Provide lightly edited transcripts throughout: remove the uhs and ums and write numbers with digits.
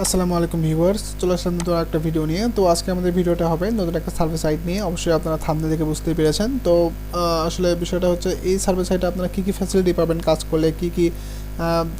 আসসালামু আলাইকুম ভিউয়ার্স, চলে আসলাম নতুন একটা ভিডিও নিয়ে। তো আজকে আমাদের ভিডিওটা হবে নতুন একটা সার্ভে সাইট নিয়ে। অবশ্যই আপনারা থাম্বনেল দেখে বুঝতেই পেরেছেন। তো আসলে বিষয়টা হচ্ছে এই সার্ভে সাইটে আপনারা কী কী ফ্যাসিলিটি পাবেন, কাজ করলে কী কী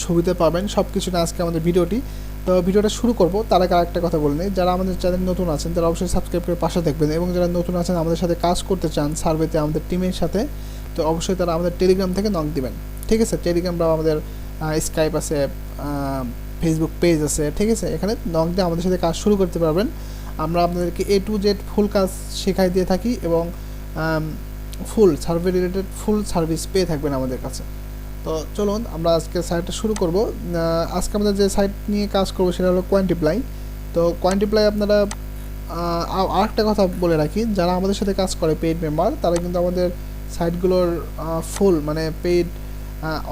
সুবিধা পাবেন, সব কিছু নিয়ে আজকে আমাদের ভিডিওটি। তো ভিডিওটা শুরু করব তার আগে আরেকটা কথা বলে নিই, যারা আমাদের চ্যানেল নতুন আছেন তারা অবশ্যই সাবস্ক্রাইব করে পাশে দেখবেন, এবং যারা নতুন আছেন আমাদের সাথে কাজ করতে চান সার্ভেতে আমাদের টিমের সাথে, তো অবশ্যই তারা আমাদের টেলিগ্রাম থেকে নক দিবেন। ঠিক আছে, টেলিগ্রামটাও আমাদের স্কাইপ আছে, ফেসবুক পেজ আছে। ঠিক আছে, এখানে নক দিয়ে আমাদের সাথে কাজ শুরু করতে পারবেন। আমরা আপনাদেরকে A to Z ফুল কাজ শেখাই দিয়ে থাকি, এবং ফুল সার্ভে রিলেটেড ফুল সার্ভিস পেয়ে থাকবেন আমাদের কাছে। তো চলুন আমরা আজকে সাইটটা শুরু করব। আজকে আমাদের যে সাইট নিয়ে কাজ করবো সেটা হলো কোয়েন্টিপ্লাই। তো কোয়েন্টিপ্লাই আপনারা আরেকটা কথা বলে রাখি, যারা আমাদের সাথে কাজ করে পেইড মেম্বার, তারা কিন্তু আমাদের সাইটগুলোর ফুল মানে পেইড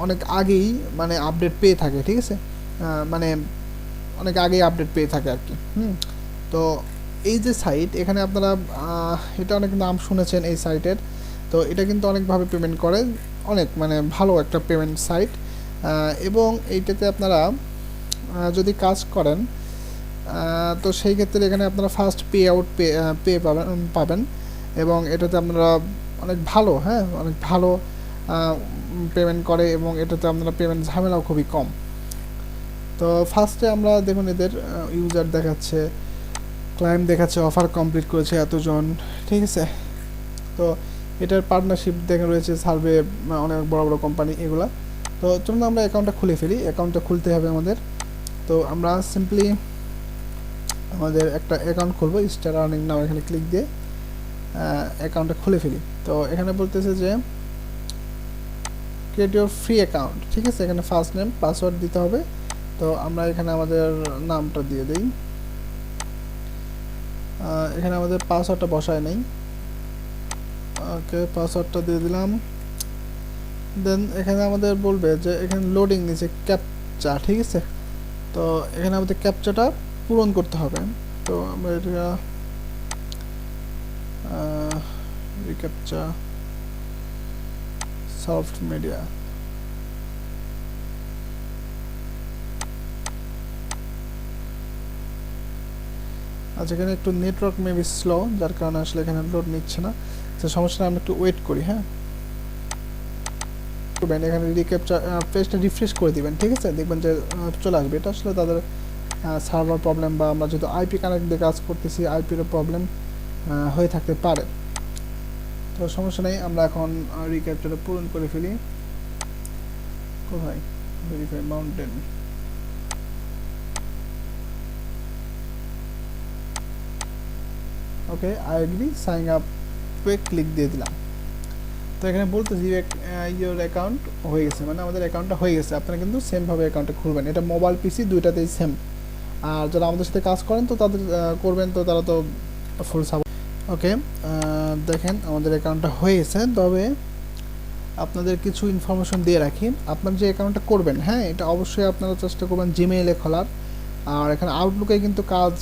অনেক আগেই মানে আপডেট পেয়ে থাকে। ঠিক আছে, মানে অনেক আগেই আপডেট পেয়ে থাকে আর কি। তো এই যে সাইট, এখানে আপনারা এটা অনেক নাম শুনেছেন এই সাইটের। তো এটা কিন্তু অনেকভাবে পেমেন্ট করে, অনেক মানে ভালো একটা পেমেন্ট সাইট। এবং এইটাতে আপনারা যদি কাজ করেন, তো সেই ক্ষেত্রে এখানে আপনারা ফার্স্ট পে আউট পে পাবেন, এবং এটাতে আপনারা অনেক ভালো, অনেক ভালো পেমেন্ট করে, এবং এটাতে আপনারা পেমেন্ট ঝামেলাও খুবই কম। তো ফার্স্টে আমরা দেখুন এদের ইউজার দেখাচ্ছে, ক্লায়েন্ট দেখাচ্ছে, অফার কমপ্লিট করেছে এতজন। ঠিক আছে, তো এটার পার্টনারশিপ দেখা রয়েছে সার্ভে অনেক বড় বড় কোম্পানি এগুলা। তো চলুন আমরা অ্যাকাউন্টটা খুলে ফেলি। অ্যাকাউন্টটা খুলতে হবে আমাদের। তো আমরা সিম্পলি আমাদের একটা অ্যাকাউন্ট খুলবো, স্টার আর্নিং নাও, এখানে ক্লিক দিয়ে অ্যাকাউন্টটা খুলে ফেলি। তো এখানে বলতেছে যে ক্রিয়েট ইউর ফ্রি অ্যাকাউন্ট। ঠিক আছে, এখানে ফার্স্ট নেম পাসওয়ার্ড দিতে হবে। তো আমরা এখানে আমাদের নামটা দিয়ে দিই। এখানে আমাদের পাসওয়ার্ডটা বসায় নেই। ওকে, পাসওয়ার্ডটা দিয়ে দিলাম। দেন এখানে আমাদের বলবে যে এখানে লোডিং নিচে ক্যাপচা। ঠিক আছে, তো এখানে আমাদের ক্যাপচাটা পূরণ করতে হবে। তো আমরা এটা রিক্যাপচা সফট মিডিয়া। আচ্ছা, এখানে একটু নেটওয়ার্ক মেবি স্লো, যার কারণে আসলে এখানে লোড নিচ্ছে না। তো সমস্যা, আমি একটু ওয়েট করি। এখানে রিক্যাপচার পেজটা রিফ্রেশ করে দিবেন। ঠিক আছে, দেখবেন যে চলে আসবে। এটা আসলে তাদের সার্ভার প্রবলেম, বা আমরা যেহেতু আইপি কানেক্ট দিয়ে কাজ করতেছি, আইপিরও প্রবলেম হয়ে থাকতে পারে। তো সমস্যা নেই, আমরা এখন রিক্যাপচারটা পূরণ করে ফেলি। কোথায় verify mountain. Okay, I agree, sign up পে ক্লিক দিয়ে দিলাম। তো এখানে বলতেছি ইউর অ্যাকাউন্ট হয়ে গেছে, মানে আমাদের অ্যাকাউন্টটা হয়ে গেছে। আপনারা কিন্তু সেমভাবে অ্যাকাউন্টটা খুলবেন, এটা মোবাইল পিসি দুইটাতেই সেম। আর যারা আমাদের সাথে কাজ করেন তো তাদের করবেন, তো তারা তো ফুল সাপোর্ট। ওকে, দেখেন আমাদের অ্যাকাউন্টটা হয়ে গেছে। তবে আপনাদের কিছু ইনফরমেশন দিয়ে রাখি। আপনার যে অ্যাকাউন্টটা করবেন, এটা অবশ্যই আপনারা চেষ্টা করবেন জিমেইলে খোলার। আর এখানে আউটলুকে কিন্তু কাজ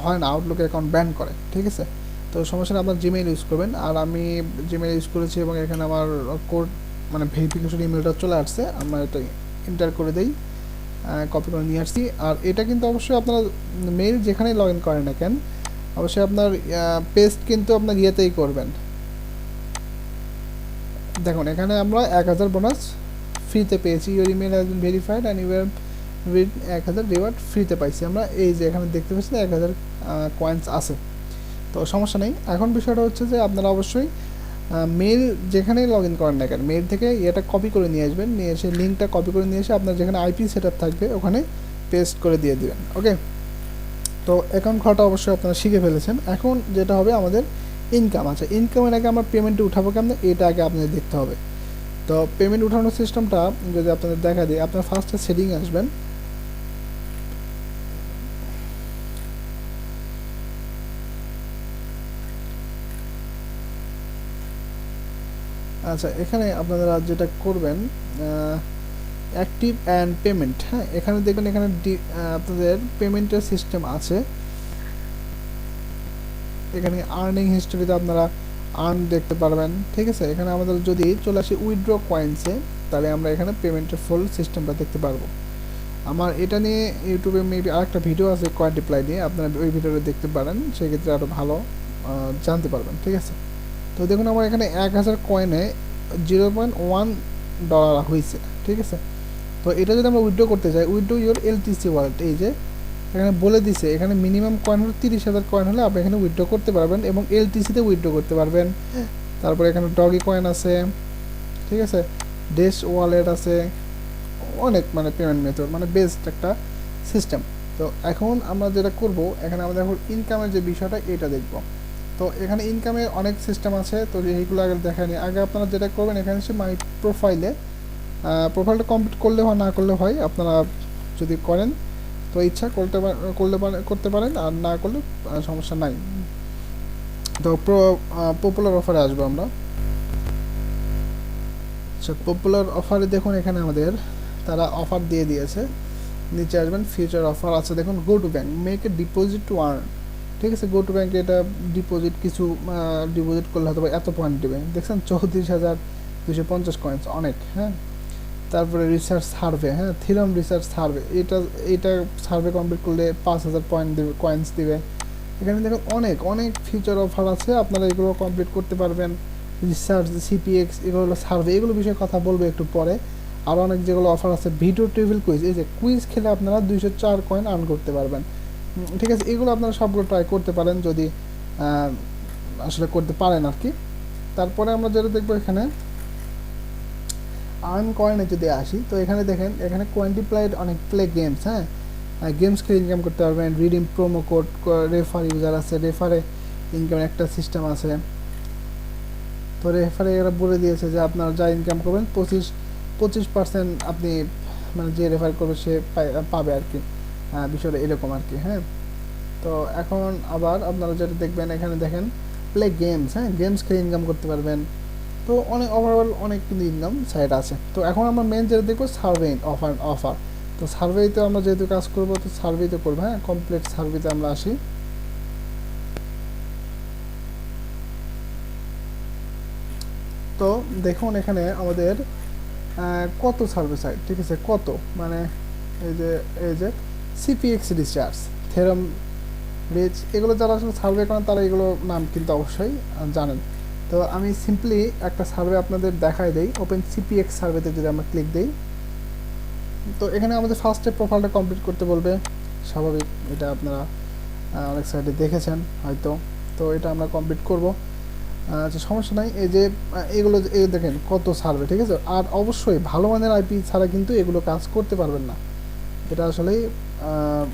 হয় না, আউটলুকে অ্যাকাউন্ট ব্যান করে। ঠিক আছে, তো সমস্যা নেই, আপনার জিমেইল ইউজ করবেন। আর আমি জিমেইল ইউজ করেছি, এবং এখানে আমার কোড মানে ভেরিফিকেশন ইমেলটা চলে আসছে। আমরা এটা এন্টার করে দিই, কপি করে নিয়ে আসছি। আর এটা কিন্তু অবশ্যই আপনার মেইল যেখানেই লগ ইন করেন না কেন, অবশ্যই আপনার পেস্ট কিন্তু আপনার ইয়েতেই করবেন। দেখুন এখানে আমরা 1000 বোনাস ফ্রিতে পেয়েছি। Your email has been verified and your with 1000 reward ফ্রিতে পাইছি আমরা। এই যে এখানে দেখতে পাচ্ছি 1000 কয়েন্স আছে। তো সমস্যা নেই। এখন বিষয়টা হচ্ছে যে আপনারা অবশ্যই মেল যেখানেই লগ ইন করেন না কেন, মেল থেকে এটা কপি করে নিয়ে আসবেন, নিয়ে এসে লিঙ্কটা কপি করে নিয়ে এসে আপনার যেখানে আইপি সেট আপ থাকবে ওখানে পেস্ট করে দিয়ে দেবেন। ওকে, তো অ্যাকাউন্ট খোলাটা অবশ্যই আপনারা শিখে ফেলেছেন। এখন যেটা হবে আমাদের ইনকাম আছে। ইনকামের আগে আমরা পেমেন্টে উঠাবো কেমন, এটা আগে আপনাদের দেখতে হবে। তো পেমেন্ট উঠানোর সিস্টেমটা যদি আপনাদের দেখা দিই, আপনার ফার্স্টে সেটিং আসবেন। আচ্ছা, এখানে আপনারা যেটা করবেন অ্যাক্টিভ অ্যান্ড পেমেন্ট। এখানে দেখবেন এখানে আপনাদের পেমেন্টের সিস্টেম আছে। এখানে আর্নিং হিস্টোরিতে আপনারা আর্ন দেখতে পারবেন। ঠিক আছে, এখানে আমাদের যদি চলে আসি উইথড্র কয়েন্সে, তাহলে আমরা এখানে পেমেন্টের ফুল সিস্টেমটা দেখতে পারবো। আমার এটা নিয়ে ইউটিউবে মেবি আরেকটা ভিডিও আছে কোয়েন্টিপ্লাই নিয়ে, আপনারা ওই ভিডিওটা দেখতে পারেন, সেক্ষেত্রে আরও ভালো জানতে পারবেন। ঠিক আছে, তো দেখুন আমার এখানে 1000 কয়েনে $0.1 হয়েছে। ঠিক আছে, তো এটা যদি আমরা উইথড্র করতে চাই, উইথড্র ইউর এলটিসি ওয়ালেট, এই যে এখানে বলে দিছে এখানে মিনিমাম কয়েন হলো 30,000 কয়েন হলে আপনি এখানে উইথড্র করতে পারবেন এবং এলটিসিতে উইথড্র করতে পারবেন। তারপরে এখানে ডগি কয়েন আছে, ঠিক আছে, ডেশ ওয়ালেট আছে, অনেক মানে পেমেন্ট মেথড, মানে বেস্ট একটা সিস্টেম। তো এখন আমরা যেটা করব, এখানে আমাদের এখন ইনকামের যে বিষয়টা এটা দেখব। তো এখানে ইনকামের অনেক সিস্টেম আছে, তো এইগুলো আগে দেখায়নি। আগে আপনারা যেটা করবেন, এখানে এসে মাই প্রোফাইলটা কমপ্লিট করলে হয়, না করলে হয়, আপনারা যদি করেন তো ইচ্ছা করতে পারেন, আর না করলে সমস্যা নাই। তো পপুলার অফারে আসবো আমরা। আচ্ছা, পপুলার অফারে দেখুন এখানে আমাদের তারা অফার দিয়ে দিয়েছে, নিচে আসবেন ফিউচার অফার আছে, দেখুন go to bank make a deposit to earn. ঠিক আছে, গো টু ব্যাঙ্কে এটা ডিপোজিট কিছু ডিপোজিট করলে হয়তো এত পয়েন্ট দেবে, দেখছেন 34,250 কয়েন্স, অনেক। হ্যাঁ, তারপরে রিসার্চ সার্ভে, হ্যাঁ, থিরম রিসার্চ সার্ভে, এটা সার্ভে কমপ্লিট করলে 5,000 পয়েন্ট দেবে, কয়েন্স দেবে। এখানে দেখুন অনেক অনেক ফিউচার অফার আছে, আপনারা এগুলো কমপ্লিট করতে পারবেন। রিসার্চ, সিপিএক্স, এগুলো হলো সার্ভে, এগুলো বিষয়ে কথা বলবো একটু পরে। আর অনেক যেগুলো অফার আছে, ভিডিও টেবিল কুইজ, এই যে কুইজ খেলে আপনারা 204 কয়েন আর্ন করতে পারবেন। ঠিক আছে, এগুলো আপনারা সবগুলো ট্রাই করতে পারেন যদি আসলে করতে পারেন আর কি। তারপরে আমরা যেটা দেখবো এখানে আর্ন কয়েনে যদি আসি, তো এখানে দেখেন এখানে কোয়েন্টিপ্লাইড অনেক প্লে গেমস, হ্যাঁ, গেমস খেলে ইনকাম করতে পারবেন। Redeem promo code, refer user আছে, রেফারে ইনকামের একটা সিস্টেম আছে। তো রেফারে এরা বলে দিয়েছে যে আপনারা যা ইনকাম করবেন 25% আপনি মানে যে রেফার করবে সে পাবে আর কি, বিষয়টা এরকম আর কি। হ্যাঁ, তো এখন আবার আপনারা যেটা দেখবেন, এখানে দেখেন প্লে গেমস, হ্যাঁ, গেমস খেলে ইনকাম করতে পারবেন। তো অনেক ওভারঅল অনেক কিন্তু ইনকাম সাইট আছে। তো এখন আমরা মেন যেটা দেখবো সার্ভে অফার। তো সার্ভেতে আমরা যেহেতু কাজ করবো, তো সার্ভেতে করবো। হ্যাঁ, কমপ্লিট সার্ভেতে আমরা আসি। তো দেখুন এখানে আমাদের কত সার্ভে সাইট, ঠিক আছে, কত মানে এই যে সিপিএক্স রিসার্চ, থেরম রিচ, এগুলো যারা আসলে সার্ভে করেন তারা এগুলো নাম কিন্তু অবশ্যই জানেন। তো আমি সিম্পলি একটা সার্ভে আপনাদের দেখাই দেই। ওপেন সিপিএক্স সার্ভেতে যদি আমরা ক্লিক দিই, তো এখানে আমাদের ফার্স্টে প্রোফাইলটা কমপ্লিট করতে বলবে, স্বাভাবিক, এটা আপনারা অনেক সাইডে দেখেছেন হয়তো। তো এটা আমরা কমপ্লিট করব, আচ্ছা সমস্যা নাই। এই যে এগুলো দেখেন কত সার্ভে, ঠিক আছে। আর অবশ্যই ভালো মানের আইপি ছাড়া কিন্তু এগুলো কাজ করতে পারবেন না, এটা আসলেই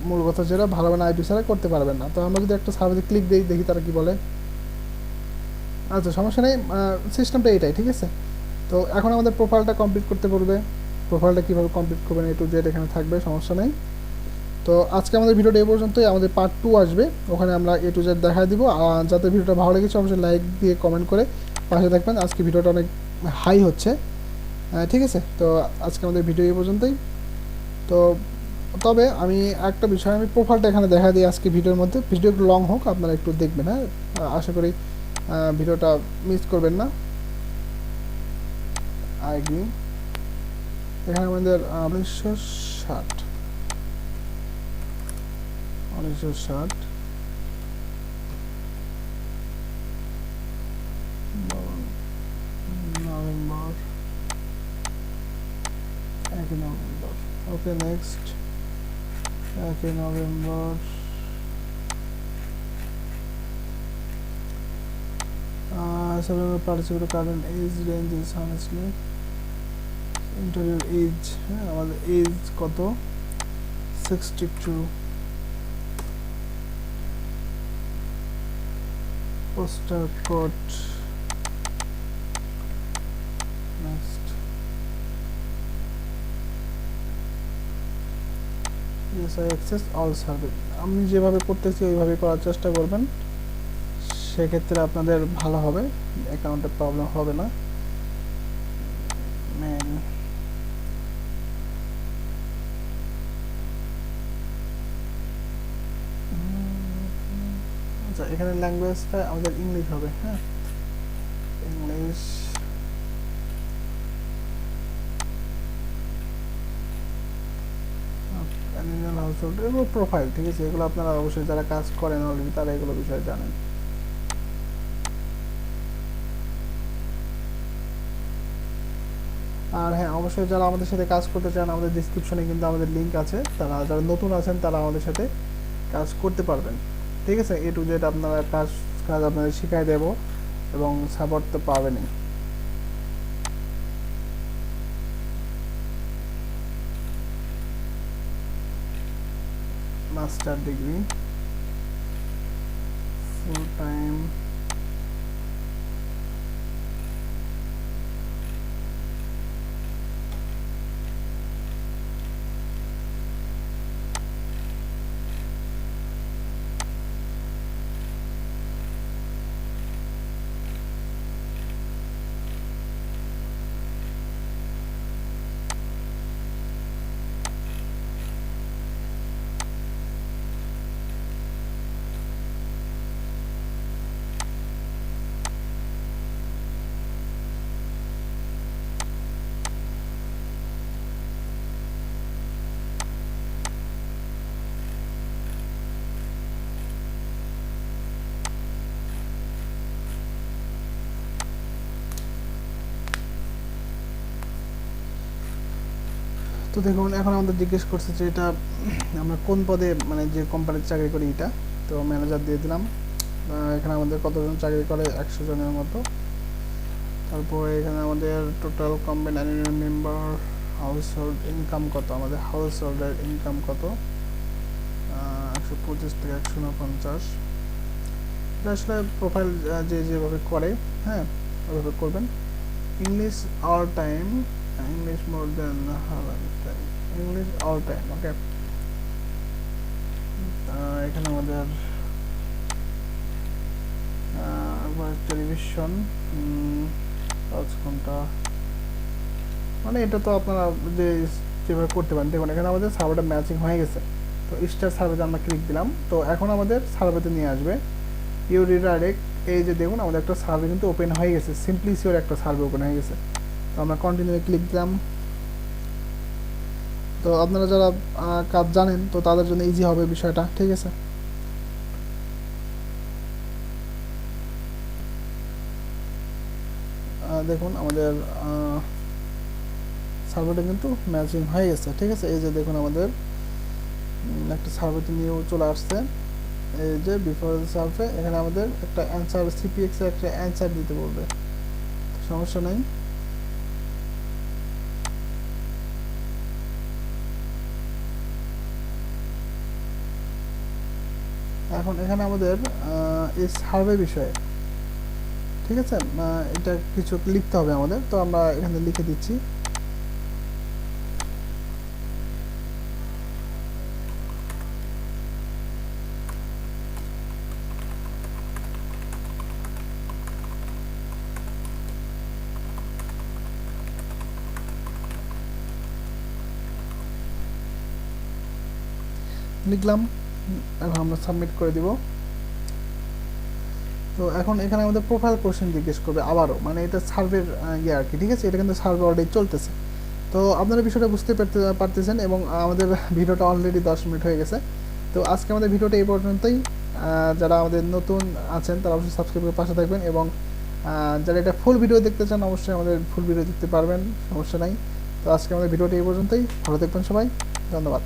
মূল কথা, যেটা ভালো মানের আইপি ছাড়া করতে পারবেন না। তো আমরা যদি একটা সার্ভেতে ক্লিক দিই, দেখি তারা কি বলে। আচ্ছা সমস্যা নেই, সিস্টেমটা এটাই, ঠিক আছে। তো এখন আমাদের প্রোফাইলটা কমপ্লিট করতে বলবে, প্রোফাইলটা কীভাবে কমপ্লিট করবেন A to Z এখানে থাকবে, সমস্যা নেই। তো আজকে আমাদের ভিডিওটা এই পর্যন্তই, আমাদের পার্ট 2 আসবে, ওখানে আমরা A to Z দেখা দিব। আর যাতে ভিডিওটা ভালো লেগেছে অবশ্যই লাইক দিয়ে কমেন্ট করে পাশে থাকবেন। আজকে ভিডিওটা অনেক হাই হচ্ছে, ঠিক আছে। তো আজকে আমাদের ভিডিও এই পর্যন্তই। তো তবে আমি একটা বিষয়, আমি প্রোফাইলটা এখানে দেখা দিই আজকে ভিডিওর মধ্যে, ভিডিও একটু লং হোক, আপনারা একটু দেখবেন। হ্যাঁ, আশা করি ভিডিওটা মিস করবেন না। আইডি এখানে আমাদের 1960 November, 1 November. Okay next, 1 November. Participate current age range is honestly interview age, হ্যাঁ আমাদের এজ কত, 62। Poster code next, yes I access all service. আমি যেভাবে করতেছি ওইভাবে করার চেষ্টা করবেন, সেক্ষেত্রে আপনাদের ভালো হবে, অ্যাকাউন্টে প্রবলেম হবে না। আচ্ছা এখানে ল্যাঙ্গুয়েজটা আমাদের ইংলিশ হবে, হ্যাঁ, ইংলিশ। অ্যানুয়াল হাউস হোল্ড এগুলো প্রোফাইল, ঠিক আছে, এগুলো আপনারা অবশ্যই যারা কাজ করেন অলরেডি তারা এগুলো বিষয়ে জানেন। আর হ্যাঁ, অবশ্যই যারা আমাদের সাথে কাজ করতে চান আমাদের ডিসক্রিপশনে কিন্তু আমাদের লিঙ্ক আছে, তারা যারা নতুন আছেন তারা আমাদের সাথে কাজ করতে পারবেন, ঠিক আছে। এ টু জেড আপনারা কাজ কাজ আপনাদের শিখাই দেবো এবং সাপোর্ট তো পাবেনই। মাস্টার ডিগ্রি, ফুল টাইম, তো দেখুন এখন আমাদের জিজ্ঞেস করছে যে এটা আমরা কোন পদে মানে যে কোম্পানির চাকরি করি এটা, তো ম্যানেজার দিয়ে দিলাম। এখানে আমাদের কতজন চাকরি করে, 100 জনের মতো। তারপরে এখানে আমাদের total company annual member, house hold income কত, আমাদের হাউস হোল্ডের ইনকাম কত, 125 থেকে 149। এটা আসলে প্রোফাইল যে যেভাবে করে, হ্যাঁ ওইভাবে করবেন। English all time, English more than English all time, okay. এখানে আমাদের টেলিভিশন 5 ঘন্টা, মানে এটা তো আপনারা যে যেভাবে করতে পারেন। দেখুন এখানে আমাদের সার্ভারটা ম্যাচিং হয়ে গেছে, তো স্টার সার্ভেতে আমরা ক্লিক দিলাম, তো এখন আমাদের সার্ভেতে নিয়ে আসবে। ইউ রিডাইরেক্ট, এই যে দেখুন আমাদের একটা সার্ভে কিন্তু ওপেন হয়ে গেছে, সিম্পলি সিওর একটা সার্ভে ওপেন হয়ে গেছে। তো আমরা কন্টিনিউ ক্লিক দিলাম। তো আপনারা যারা কাজ জানেন তো তাদের জন্য ইজি হবে বিষয়টা, ঠিক আছে। দেখুন আমাদের সার্ভারটা কিন্তু ম্যাচিং হয়ে গেছে, ঠিক আছে। এই যে দেখুন আমাদের একটা সার্ভেতে নিয়েও চলে আসছে, এই যে বিফোর সার্ভে, এখানে আমাদের একটা অ্যান্সার সিপিএক্স এর একটা অ্যান্সার দিতে বলবে, সমস্যা নেই। এখন এখানে আমাদের এই সার্ভে বিষয়ে, ঠিক আছে, এটা কিছু লিখতে হবে আমাদের, তো আমরা এখানে লিখে দিচ্ছি। লিখলাম, এখন আমরা সাবমিট করে দিব। তো এখন এখানে আমাদের প্রোফাইল কোশ্চেন জিজ্ঞেস করবে আবারও, মানে এটা সার্ভের ইয়ে আর কি, ঠিক আছে। এটা কিন্তু সার্ভে অলরেডি চলতেছে, তো আপনারা বিষয়টা বুঝতে পারতেছেন। এবং আমাদের ভিডিওটা অলরেডি 10 মিনিট হয়ে গেছে। তো আজকে আমাদের ভিডিওটা এই পর্যন্তই। যারা আমাদের নতুন আছেন তারা অবশ্যই সাবস্ক্রাইব করে পাশে থাকবেন, এবং যারা এটা ফুল ভিডিও দেখতে চান অবশ্যই আমাদের ফুল ভিডিও দেখতে পারবেন, সমস্যা নাই। তো আজকে আমাদের ভিডিওটা এই পর্যন্তই, ভালো থাকবেন সবাই, ধন্যবাদ।